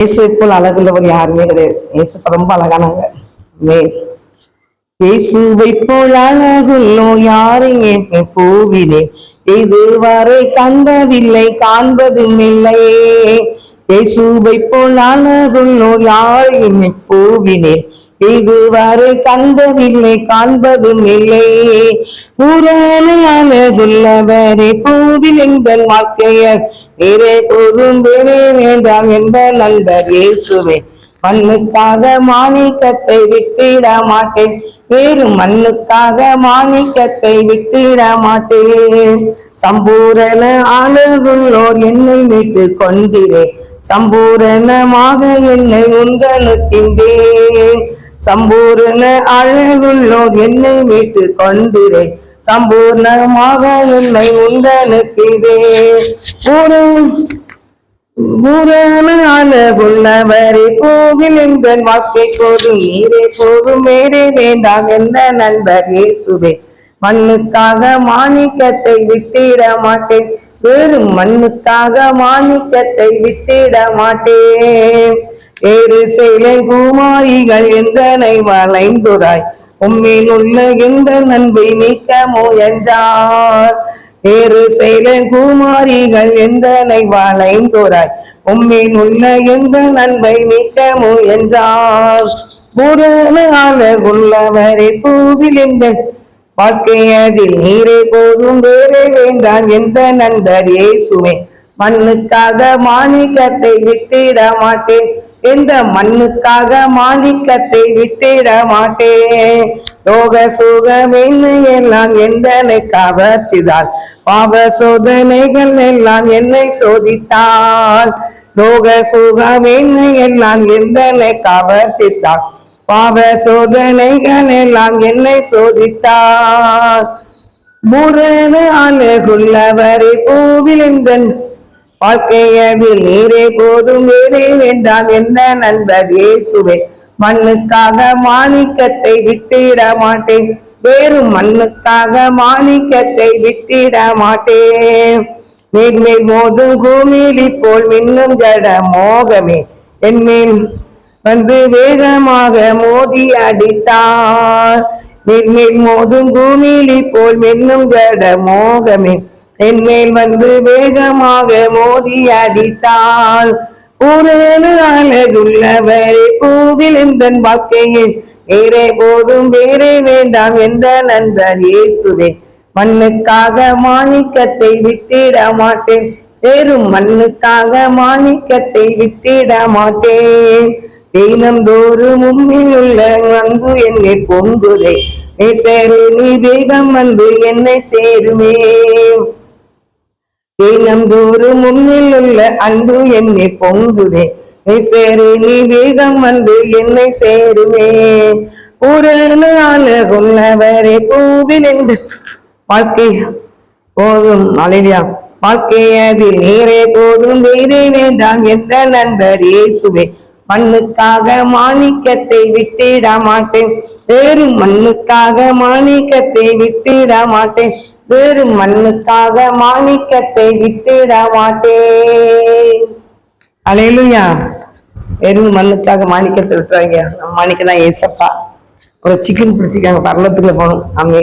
இயேசுவை போல் அழகுள்ளவர் யாருமே கிடையாது. இயேசு ரொம்ப அழகானவங்க. இயேசுவை போல் அழகுள்ளோ யாரையே பூவிலே இதுவரை கண்டதில்லை, காண்பதும் இல்லை. இயேசுவை போல் அழகுள்ளோ யாரையும் பூவிலே இதுவரை கண்டதில்லை, காண்பதும் இல்லை. ஊரான அழகுள்ளவரே பூவில் எங்கள் வாழ்க்கையர் நீரே போதும் வேறே வேண்டாம் என்ற நண்பர் இயேசுவே. மண்ணுக்காக மாணிக்கத்தை விட்டிட மாட்டேன், வேறு மண்ணுக்காக மாணிக்கத்தை விட்டிட மாட்டேன். சம்பூரண அழகுள்ளோர் என்னை மீட்டு கொண்டிரே, சம்பூரணமாக என்னை உங்களுக்கின்றேன். சம்பூரண அழகுள்ளோர் என்னை மீட்டு கொண்டிரே, சம்பூர்ணமாக என்னை உங்களுக்கின்றேன். அழகுள்ளவரே பூவில் எங்கள் வாழ்க்கை போதும் நீரே போதும் வேறே வேண்டாம் என்ற நண்பர் இயேசுவே. மண்ணுக்காக மாணிக்கத்தை விட்டிட மாட்டேன், வேறு மண்ணுக்காக மாணிக்கத்தை விட்டிட மாட்டேன். ஏறு சேலை குமாரிகள் எந்தனை வளைந்துராய், உம்மில் உள்ள எந்த நண்பை நீக்க முயன்றார். ஏறு சேலை குமாரிகள் எந்தனை வளைந்துராய், உம்மில் உள்ள எந்த நண்பை நீக்க முயன்றார். பூரண அழகுள்ளவரே பூவில் எந்த வாழ்க்கையதில் நீரே போதும் வேறே வேண்டாம் எந்த நண்பர் இயேசுவே. மண்ணுக்காக மாணிக்கத்தை விட்டிட மாட்டேன், எந்த மண்ணுக்காக மாணிக்கத்தை விட்டிட மாட்டேன். லோக சுகமென்னு எல்லாம் எந்தனை கவர்ச்சிதால், பாவ சோதனைகள் எல்லாம் என்னை சோதித்தால். லோக சுகமென்னு எல்லாம் எந்தனை கவர்ச்சித்தால், பாவ சோதனைகள் எல்லாம் என்னை சோதித்தார். பூரண அழகுள்ளவரே பூவில் இந்த வாழ்க்கையதில் நீரே போதும் வேறே வேண்டாம் என்ற நண்பர் இயேசுவே. மண்ணுக்காக மாணிக்கத்தை விட்டிட மாட்டேன், வேறு மண்ணுக்காக மாணிக்கத்தை விட்டிட மாட்டேன். மேன்மேல் மோதும் பூமியிலி போல் மின்னும் ஜட மோகமே என்மேல் வந்து வேகமாக மோதி அடித்தார். மேன்மேல் மோதும் பூமியிலி போல் மின்னும் ஜட மோகமே என்மேல் வந்து வேகமாக மோதி அடித்தாள். பூரண அழகுள்ளவரே பூவில் இந்த வாழ்க்கையில் நீரே போதும் வேறே வேண்டாம் என்ற நண்பர் இயேசுவே. மண்ணுக்காக மாணிக்கத்தை விட்டிட மாட்டேன், வேறு மண்ணுக்காக மாணிக்கத்தை விட்டிட மாட்டேன். தினந்தோறும் உம்மில் உள்ள அன்பு என்னை பொங்குதே, நேசரே நீ வேகம் வந்து என்னை சேருமே. தினந்தோறும் உம்மில் உள்ள அன்பு என்னை பொங்குதே, நேசரே நீ வேகம் வந்து என்னை சேருமே. பூரண அழகுள்ளவரே பூவில் எந்த வாழ்க்கை போதும் அலையா வாழ்க்கையதில் நீரே போதும் வேறே வேண்டாம் என்ற நண்பர் இயேசுவே. மண்ணுக்காக மாணிக்கத்தை விட்டிட மாட்டேன், வேறு மண்ணுக்காக மாணிக்கத்தை விட்டிட மாட்டேன், வேறு மண்ணுக்காக மாணிக்கத்தை விட்டிட மாட்டேன். அல்லேலூயா. வெறும் மண்ணுக்காக மாணிக்கத்தை விட்டுறாங்க. மாணிக்கம் தான் ஏசப்பா. ஒரு சிக்கன் பிடிச்சிக்காங்க, பரலத்துக்குள்ள போகணும். அங்கே